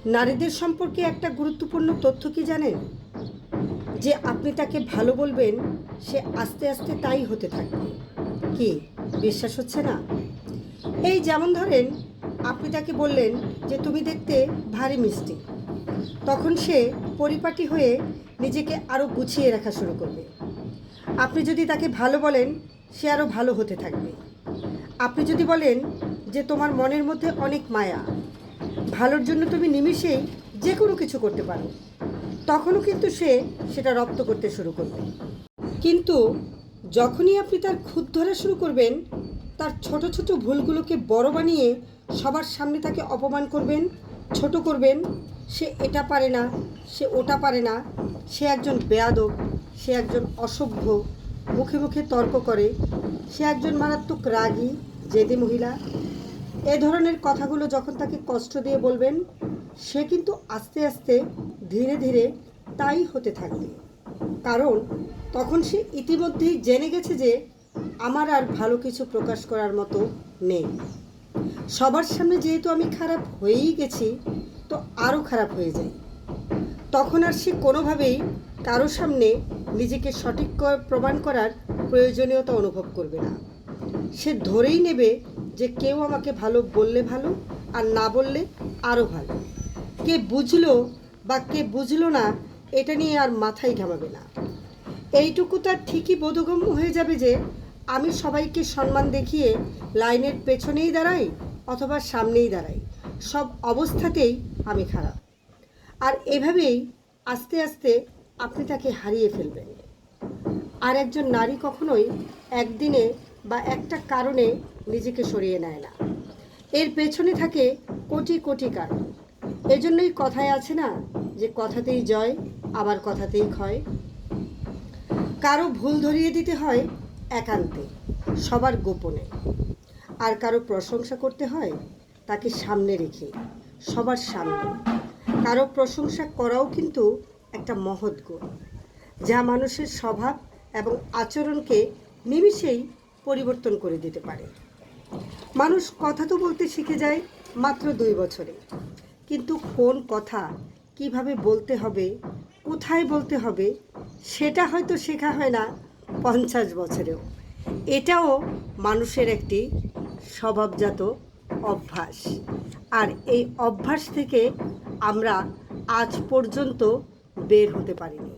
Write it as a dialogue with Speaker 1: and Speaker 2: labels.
Speaker 1: নারীদের সম্পর্কে একটা গুরুত্বপূর্ণ তথ্য কি জানেন? যে আপনি তাকে ভালো বলবেন, সে আস্তে আস্তে তাই হতে থাকবে। কি বিশ্বাস হচ্ছে না? এই যেমন ধরেন, আপনি তাকে বললেন যে তুমি দেখতে ভারী মিষ্টি, তখন সে পরিপাটি হয়ে নিজেকে আরও গুছিয়ে রাখা শুরু করবে। আপনি যদি তাকে ভালো বলেন, সে আরও ভালো হতে থাকবে। আপনি যদি বলেন যে তোমার মনের মধ্যে অনেক মায়া, ভালোর জন্য তুমি নিমিষেই যে কোনো কিছু করতে পারো, তখনও কিন্তু সে সেটা রপ্ত করতে শুরু করবে। কিন্তু যখনই আপনি তার খুঁত ধরা শুরু করবেন, তার ছোট ছোট ভুলগুলোকে বড় বানিয়ে সবার সামনে তাকে অপমান করবেন, ছোট করবেন, সে এটা পারে না, সে ওটা পারে না, সে একজন বেয়াদব, সে একজন অসভ্য, মুখে মুখে তর্ক করে, সে একজন মারাত্মক রাগী জেদি মহিলা, এ ধরনের কথাগুলো যখন তাকে কষ্ট দিয়ে বলবেন, সে কিন্তু আস্তে আস্তে ধীরে ধীরে তাই হতে থাকবে। কারণ তখন সে ইতিমধ্যেই জেনে গেছে যে আমার আর ভালো কিছু প্রকাশ করার মতো নেই। সবার সামনে যেহেতু আমি খারাপ হয়েই গেছি, তো আরও খারাপ হয়ে যাই। তখন আর সে কোনোভাবেই কারো সামনে নিজেকে সঠিক প্রমাণ করার প্রয়োজনীয়তা অনুভব করবে না। সে ধরেই নেবে যে কেউ আমাকে ভালো বললে ভালো, আর না বললে আরও ভালো। কে বুঝলো বা কে বুঝলো না, এটা নিয়ে আর মাথায় ঘামাবে না। এইটুকু তার ঠিকই বোধগম্য হয়ে যাবে যে আমি সবাইকে সম্মান দেখিয়ে লাইনের পেছনেই দাঁড়াই অথবা সামনেই দাঁড়াই, সব অবস্থাতেই আমি খারাপ। আর এভাবেই আস্তে আস্তে আপনি তাকে হারিয়ে ফেলবেন। আর একজন নারী কখনোই একদিনে বা একটা কারণে নিজেকে সরিয়ে নেয় না। এর পেছনে থাকে কোটি কোটি কারণ। এজন্যই কথায় আছে না যে কথাতেই জয়, আবার কথাতেই ক্ষয়। কারো ভুল ধরিয়ে দিতে হয় একান্তে, সবার গোপনে। আর কারো প্রশংসা করতে হয় তাকে সামনে রেখে, সবার সামনে। কারো প্রশংসা করাও কিন্তু একটা মহৎ গুণ, যা মানুষের স্বভাব এবং আচরণকে নিমিষেই পরিবর্তন করে দিতে পারে। মানুষ কথা তো বলতে শিখে যায় মাত্র 2 বছরে, কিন্তু কোন কথা কিভাবে বলতে হবে, কোথায় বলতে হবে, সেটা হয়তো শেখা হয় না 50 বছরেও। এটাও মানুষের একটি স্বভাবজাত অভ্যাস। আর এই অভ্যাস থেকে আমরা আজ পর্যন্ত বের হতে পারিনি।